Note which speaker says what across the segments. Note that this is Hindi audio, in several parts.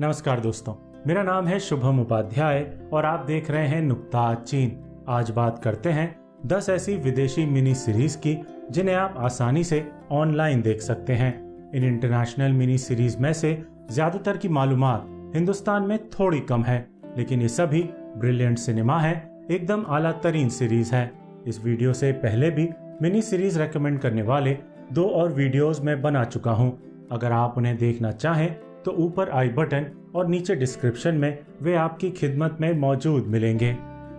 Speaker 1: नमस्कार दोस्तों, मेरा नाम है शुभम उपाध्याय और आप देख रहे हैं नुक्ता चीन। आज बात करते हैं 10 ऐसी विदेशी मिनी सीरीज की जिन्हें आप आसानी से ऑनलाइन देख सकते हैं। इन इंटरनेशनल मिनी सीरीज में से ज्यादातर की मालूमात हिंदुस्तान में थोड़ी कम है, लेकिन ये सभी ब्रिलियंट सिनेमा है, एकदम आला तरीन सीरीज है। इस वीडियो से पहले भी मिनी सीरीज रेकमेंड करने वाले 2 और वीडियोस में बना चुका हूँ। अगर आप उन्हें देखना चाहें तो ऊपर आई बटन और नीचे डिस्क्रिप्शन में वे आपकी खिदमत में मौजूद मिलेंगे।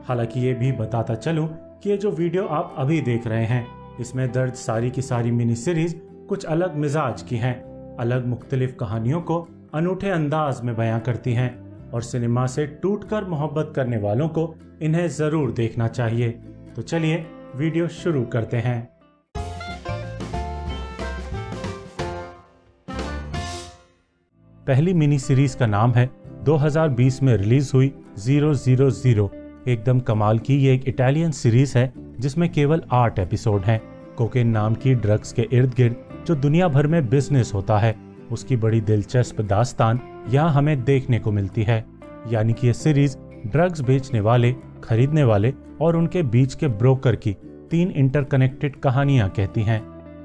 Speaker 1: हालांकि ये भी बताता चलूं कि ये जो वीडियो आप अभी देख रहे हैं, इसमें दर्ज सारी की सारी मिनी सीरीज कुछ अलग मिजाज की हैं, अलग मुख्तलिफ कहानियों को अनूठे अंदाज में बयां करती हैं और सिनेमा से टूटकर मोहब्बत करने वालों को इन्हें जरूर देखना चाहिए। तो चलिए वीडियो शुरू करते हैं। पहली मिनी सीरीज का नाम है 2020 में रिलीज हुई 000। एकदम कमाल की ये एक इटालियन सीरीज है जिसमें केवल 8 एपिसोड हैं। कोकेन नाम की ड्रग्स के इर्द गिर्द जो दुनिया भर में बिजनेस होता है, उसकी बड़ी दिलचस्प दास्तान यहाँ हमें देखने को मिलती है। यानी कि ये सीरीज ड्रग्स बेचने वाले, खरीदने वाले और उनके बीच के ब्रोकर की 3 इंटरकनेक्टेड कहानियां कहती हैं।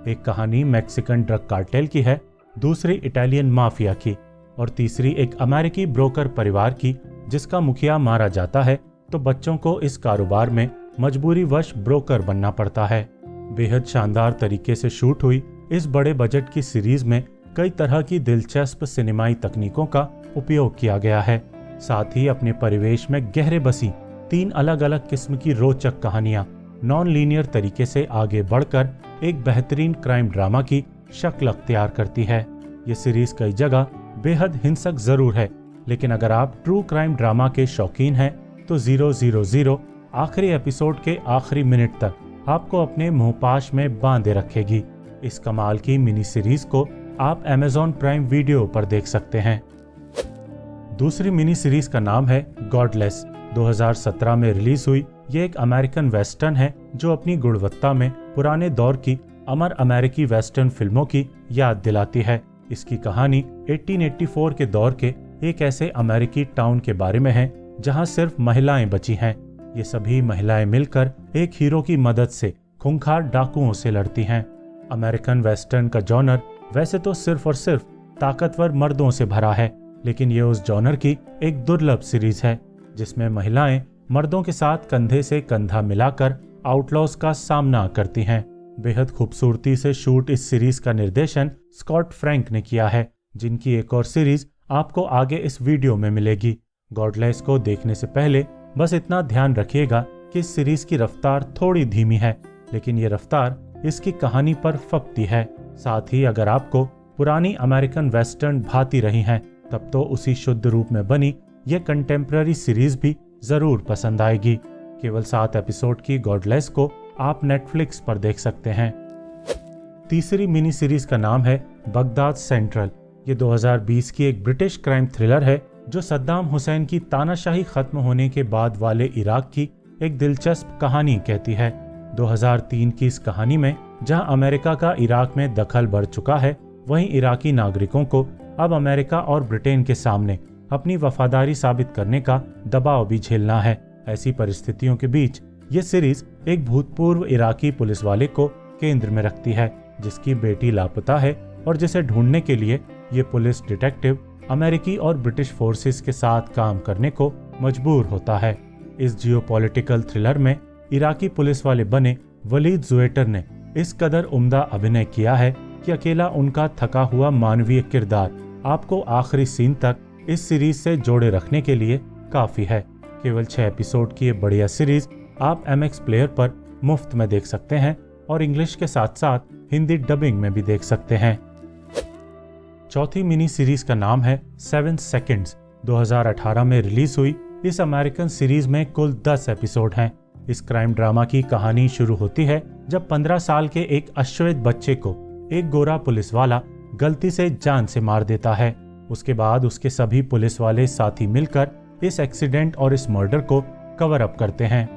Speaker 1: एक कहानी मैक्सिकन ड्रग कार्टेल की है, दूसरी इटालियन माफिया की और तीसरी एक अमेरिकी ब्रोकर परिवार की जिसका मुखिया मारा जाता है तो बच्चों को इस कारोबार में मजबूरीवश ब्रोकर बनना पड़ता है। बेहद शानदार तरीके से शूट हुई इस बड़े बजट की सीरीज में कई तरह की दिलचस्प सिनेमाई तकनीकों का उपयोग किया गया है। साथ ही अपने परिवेश में गहरे बसी 3 अलग अलग किस्म की रोचक कहानियां नॉन लीनियर तरीके से आगे बढ़कर एक बेहतरीन क्राइम ड्रामा की शक्ल अख्तियार करती है। ये सीरीज कई जगह बेहद हिंसक जरूर है, लेकिन अगर आप ट्रू क्राइम ड्रामा के शौकीन हैं तो 000 आखिरी एपिसोड के आखिरी मिनट तक आपको अपने मुंहपाश में बांधे रखेगी। इस कमाल की मिनी सीरीज को आप Amazon प्राइम वीडियो पर देख सकते हैं। दूसरी मिनी सीरीज का नाम है गॉडलेस। 2017 में रिलीज हुई ये एक अमेरिकन वेस्टर्न है जो अपनी गुणवत्ता में पुराने दौर की अमर अमेरिकी वेस्टर्न फिल्मों की याद दिलाती है। इसकी कहानी 1884 के दौर के एक ऐसे अमेरिकी टाउन के बारे में है जहां सिर्फ महिलाएं बची हैं। ये सभी महिलाएं मिलकर एक हीरो की मदद से खूंखार डाकुओं से लड़ती हैं। अमेरिकन वेस्टर्न का जॉनर वैसे तो सिर्फ और सिर्फ ताकतवर मर्दों से भरा है, लेकिन ये उस जॉनर की एक दुर्लभ सीरीज है जिसमें महिलाएं मर्दों के साथ कंधे से कंधा मिलाकर आउटलॉज का सामना करती हैं। बेहद खूबसूरती से शूट इस सीरीज का निर्देशन स्कॉट फ्रैंक ने किया है, जिनकी एक और सीरीज आपको आगे इस वीडियो में मिलेगी। गॉडलेस को देखने से पहले बस इतना ध्यान रखिएगा कि इस सीरीज की रफ्तार थोड़ी धीमी है, लेकिन ये रफ्तार इसकी कहानी पर फबती है। साथ ही अगर आपको पुरानी अमेरिकन वेस्टर्न भाती रही हैं, तब तो उसी शुद्ध रूप में बनी ये कंटेम्प्रेरी सीरीज भी जरूर पसंद आएगी। केवल 7 एपिसोड की गॉडलेस को आप नेटफ्लिक्स पर देख सकते हैं। तीसरी मिनी सीरीज का नाम है बगदाद सेंट्रल। ये 2020 की एक ब्रिटिश क्राइम थ्रिलर है जो सद्दाम हुसैन की तानाशाही खत्म होने के बाद वाले इराक की एक दिलचस्प कहानी कहती है। 2003 की इस कहानी में जहां अमेरिका का इराक में दखल बढ़ चुका है, वहीं इराकी नागरिकों को अब अमेरिका और ब्रिटेन के सामने अपनी वफादारी साबित करने का दबाव भी झेलना है। ऐसी परिस्थितियों के बीच ये सीरीज एक भूतपूर्व इराकी पुलिस वाले को केंद्र में रखती है जिसकी बेटी लापता है और जिसे ढूंढने के लिए ये पुलिस डिटेक्टिव अमेरिकी और ब्रिटिश फोर्सेस के साथ काम करने को मजबूर होता है। इस जियोपॉलिटिकल थ्रिलर में इराकी पुलिस वाले बने वलीद जुएटर ने इस कदर उम्दा अभिनय किया है कि अकेला उनका थका हुआ मानवीय किरदार आपको आखिरी सीन तक इस सीरीज से जोड़े रखने के लिए काफी है। केवल 6 एपिसोड की ये बढ़िया सीरीज आप MX प्लेयर पर मुफ्त में देख सकते हैं और इंग्लिश के साथ साथ हिंदी डबिंग में भी देख सकते हैं। चौथी मिनी सीरीज का नाम है 7 सेकंड्स। 2018 में रिलीज हुई इस अमेरिकन सीरीज में कुल 10 एपिसोड हैं। इस क्राइम ड्रामा की कहानी शुरू होती है जब 15 साल के एक अश्वेत बच्चे को एक गोरा पुलिस वाला गलती से जान से मार देता है। उसके बाद उसके सभी पुलिस वाले साथी मिलकर इस एक्सीडेंट और इस मर्डर को कवर अप करते हैं।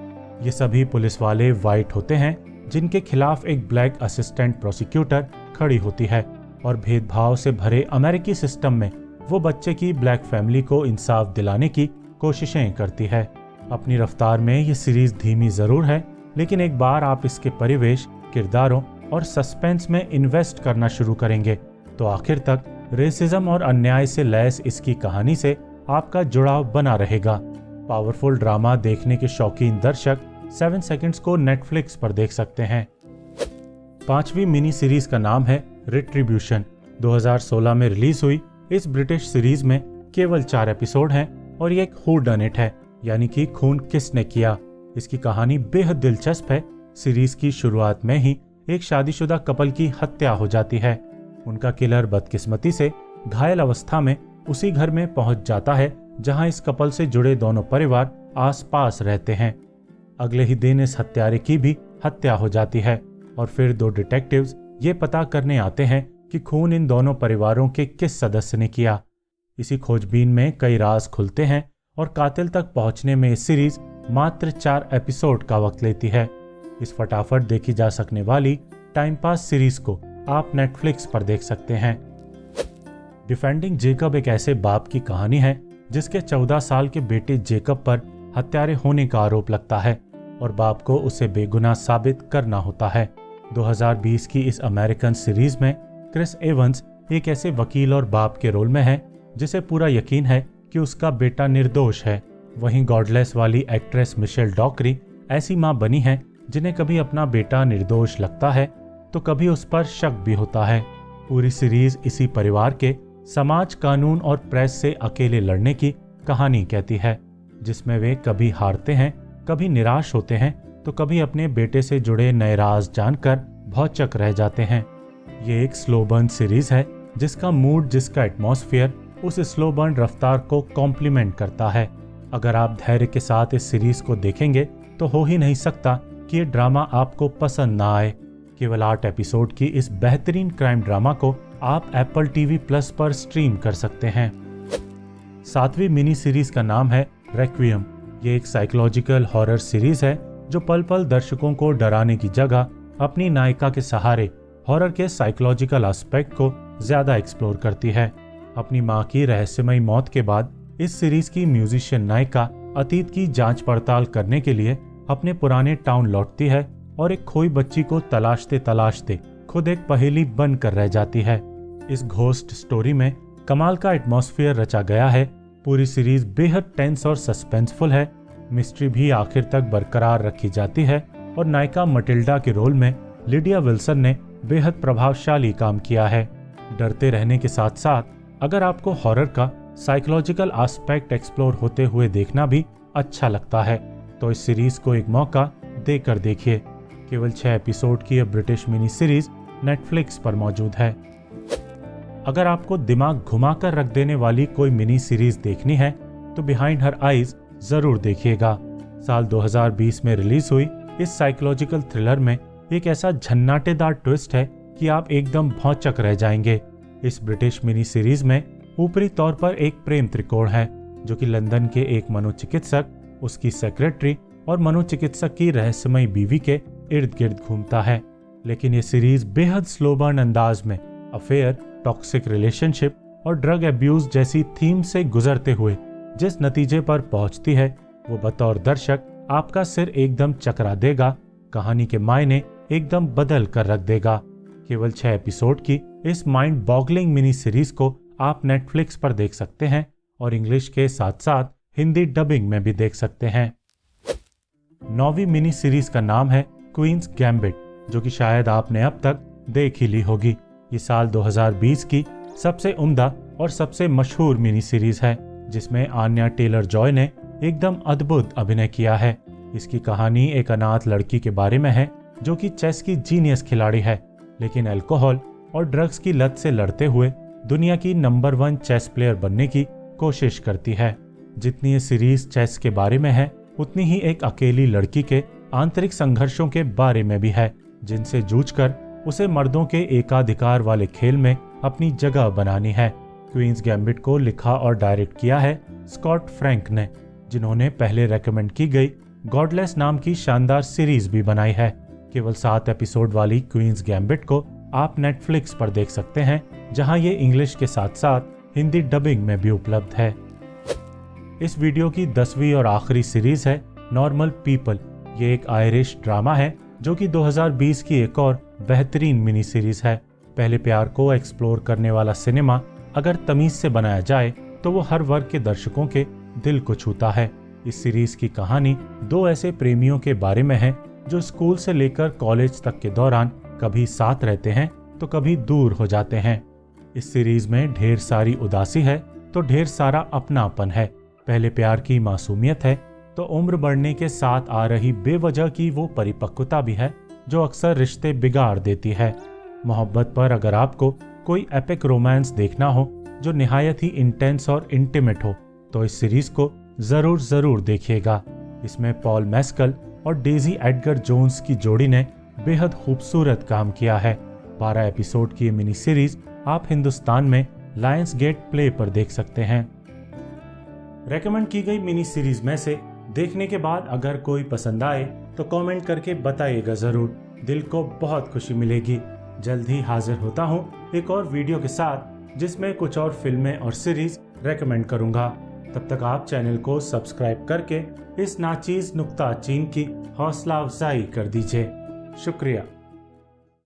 Speaker 1: ये सभी पुलिस वाले वाइट होते हैं जिनके खिलाफ एक ब्लैक असिस्टेंट प्रोसिक्यूटर खड़ी होती है और भेदभाव से भरे अमेरिकी सिस्टम में वो बच्चे की ब्लैक फैमिली को इंसाफ दिलाने की कोशिशें करती है। अपनी रफ्तार में ये सीरीज धीमी जरूर है, लेकिन एक बार आप इसके परिवेश, किरदारों और सस्पेंस में इन्वेस्ट करना शुरू करेंगे तो आखिर तक रेसिज्म और अन्याय से लैस इसकी कहानी से आपका जुड़ाव बना रहेगा। पावरफुल ड्रामा देखने के शौकीन दर्शक 7 सेकंड्स को नेटफ्लिक्स पर देख सकते हैं। 5वीं मिनी सीरीज का नाम है रिट्रीब्यूशन। 2016 में रिलीज हुई इस ब्रिटिश सीरीज में केवल 4 एपिसोड हैं और ये एक हू डन इट है, यानी कि खून किसने किया। इसकी कहानी बेहद दिलचस्प है। सीरीज की शुरुआत में ही एक शादीशुदा कपल की हत्या हो जाती है। उनका किलर बदकिस्मती से घायल अवस्था में उसी घर में पहुंच जाता है जहां इस कपल से जुड़े दोनों परिवार आसपास रहते हैं। अगले ही दिन इस हत्यारे की भी हत्या हो जाती है और फिर 2 डिटेक्टिव्स ये पता करने आते हैं कि खून इन दोनों परिवारों के किस सदस्य ने किया। इसी खोजबीन में कई राज खुलते हैं और कातिल तक पहुंचने में इस सीरीज मात्र 4 एपिसोड का वक्त लेती है। इस फटाफट देखी जा सकने वाली टाइम पास सीरीज को आप नेटफ्लिक्स पर देख सकते हैं। डिफेंडिंग जेकब एक ऐसे बाप की कहानी है जिसके 14 साल के बेटे जेकब पर हत्यारे होने का आरोप लगता है और बाप को उसे बेगुनाह साबित करना होता है। 2020 की इस अमेरिकन सीरीज में क्रिस एवंस एक ऐसे वकील और बाप के रोल में है जिसे पूरा यकीन है कि उसका बेटा निर्दोष है। वहीं गॉडलेस वाली एक्ट्रेस मिशेल डॉकरी ऐसी मां बनी है जिन्हें कभी अपना बेटा निर्दोष लगता है तो कभी उस पर शक भी होता है। पूरी सीरीज इसी परिवार के समाज, कानून और प्रेस से अकेले लड़ने की कहानी कहती है, जिसमें वे कभी हारते हैं, कभी निराश होते हैं तो कभी अपने बेटे से जुड़े नए राज जानकर भौचक रह जाते हैं। ये एक स्लो बर्न सीरीज है जिसका मूड, जिसका एटमॉस्फेयर उस स्लो बर्न रफ्तार को कॉम्प्लीमेंट करता है। अगर आप धैर्य के साथ इस सीरीज को देखेंगे तो हो ही नहीं सकता कि ये ड्रामा आपको पसंद ना आए। केवल 8 एपिसोड की इस बेहतरीन क्राइम ड्रामा को आप एप्पल टीवी प्लस पर स्ट्रीम कर सकते हैं। 7वीं मिनी सीरीज का नाम है रेक्वियम। ये एक साइकोलॉजिकल हॉरर सीरीज है जो पल पल दर्शकों को डराने की जगह अपनी नायिका के सहारे हॉरर के साइकोलॉजिकल एस्पेक्ट को ज्यादा एक्सप्लोर करती है। अपनी मां की रहस्यमयी मौत के बाद इस सीरीज की म्यूजिशियन नायिका अतीत की जांच पड़ताल करने के लिए अपने पुराने टाउन लौटती है और एक खोई बच्ची को तलाशते तलाशते खुद एक पहेली बनकर रह जाती है। इस घोस्ट स्टोरी में कमाल का एटमॉस्फेयर रचा गया है। पूरी सीरीज बेहद टेंस और सस्पेंसफुल है। मिस्ट्री भी आखिर तक बरकरार रखी जाती है और नायिका मटिल्डा के रोल में लिडिया विल्सन ने बेहद प्रभावशाली काम किया है। डरते रहने के साथ साथ अगर आपको हॉरर का साइकोलॉजिकल एस्पेक्ट एक्सप्लोर होते हुए देखना भी अच्छा लगता है तो इस सीरीज को एक मौका देकर देखिए। केवल 6 एपिसोड की यह ब्रिटिश मिनी सीरीज नेटफ्लिक्स पर मौजूद है। अगर आपको दिमाग घुमाकर रख देने वाली कोई मिनी सीरीज देखनी है तो बिहाइंड हर आइज जरूर देखिएगा। साल 2020 में रिलीज हुई इस साइकोलॉजिकल थ्रिलर में एक ऐसा झन्नाटेदार ट्विस्ट है कि आप एकदम भौचक रह जाएंगे। इस ब्रिटिश मिनी सीरीज में ऊपरी तौर पर एक प्रेम त्रिकोण है जो कि लंदन के एक मनोचिकित्सक, उसकी सेक्रेटरी और मनोचिकित्सक की रहस्यमयी बीवी के इर्द गिर्द घूमता है। लेकिन ये सीरीज बेहद स्लो बर्न अंदाज में अफेयर, टॉक्सिक रिलेशनशिप और ड्रग अब्यूज जैसी थीम से गुजरते हुए जिस नतीजे पर पहुंचती है वो बतौर दर्शक आपका सिर एकदम चकरा देगा, कहानी के मायने एकदम बदल कर रख देगा। केवल 6 एपिसोड की इस माइंड बॉगलिंग मिनी सीरीज को आप नेटफ्लिक्स पर देख सकते हैं और इंग्लिश के साथ साथ हिंदी डबिंग में भी देख सकते हैं। 9वीं मिनी सीरीज का नाम है क्वींस गैम्बिट, जो कि शायद आपने अब तक देख ही ली होगी। ये साल 2020 की सबसे उम्दा और सबसे मशहूर मिनी सीरीज है जिसमें आन्या टेलर जॉय ने एकदम अद्भुत अभिनय किया है। इसकी कहानी एक अनाथ लड़की के बारे में है जो कि चेस की जीनियस खिलाड़ी है, लेकिन अल्कोहल और ड्रग्स की लत से लड़ते हुए दुनिया की नंबर 1 चेस प्लेयर बनने की कोशिश करती है। जितनी ये सीरीज चेस के बारे में है उतनी ही एक अकेली लड़की के आंतरिक संघर्षों के बारे में भी है जिनसे जूझकर उसे मर्दों के एकाधिकार वाले खेल में अपनी जगह बनानी है। क्वींस गैम्बिट को लिखा और डायरेक्ट किया है स्कॉट फ्रैंक ने, जिन्होंने पहले रेकमेंड की गई गॉडलेस नाम की शानदार सीरीज भी बनाई है। केवल 7 एपिसोड वाली क्वींस गैम्बिट को आप नेटफ्लिक्स पर देख सकते हैं, जहां ये इंग्लिश के साथ साथ हिंदी डबिंग में भी उपलब्ध है। इस वीडियो की 10वीं और आखिरी सीरीज है नॉर्मल पीपल। ये एक आयरिश ड्रामा है जो कि 2020 की एक और बेहतरीन मिनी सीरीज है। पहले प्यार को एक्सप्लोर करने वाला सिनेमा अगर तमीज से बनाया जाए तो वो हर वर्ग के दर्शकों के दिल को छूता है। इस सीरीज की कहानी दो ऐसे प्रेमियों के बारे में है जो स्कूल से लेकर कॉलेज तक के दौरान कभी साथ रहते हैं तो कभी दूर हो जाते हैं। इस सीरीज में ढेर सारी उदासी है तो ढेर सारा अपनापन है। पहले प्यार की मासूमियत है तो उम्र बढ़ने के साथ आ रही बेवजह की वो परिपक्वता भी है जो अक्सर रिश्ते बिगाड़ देती है। मोहब्बत पर अगर आपको कोई एपिक रोमांस देखना हो जो निहायत ही इंटेंस और इंटीमेट हो तो इस सीरीज को जरूर देखिएगा। इसमें पॉल मेस्कल और डेजी एडगर जोन्स की जोड़ी ने बेहद खूबसूरत काम किया है। 12 एपिसोड की मिनी सीरीज आप हिंदुस्तान में लायंस गेट प्ले पर देख सकते हैं। रेकमेंड की गई मिनी सीरीज में से देखने के बाद अगर कोई पसंद आए तो कमेंट करके बताइएगा जरूर, दिल को बहुत खुशी मिलेगी। जल्द ही हाजिर होता हूँ एक और वीडियो के साथ जिसमें कुछ और फिल्में और सीरीज रेकमेंड करूंगा। तब तक आप चैनल को सब्सक्राइब करके इस नाचीज नुक्ता चीन की हौसला अफजाई कर दीजिए। शुक्रिया।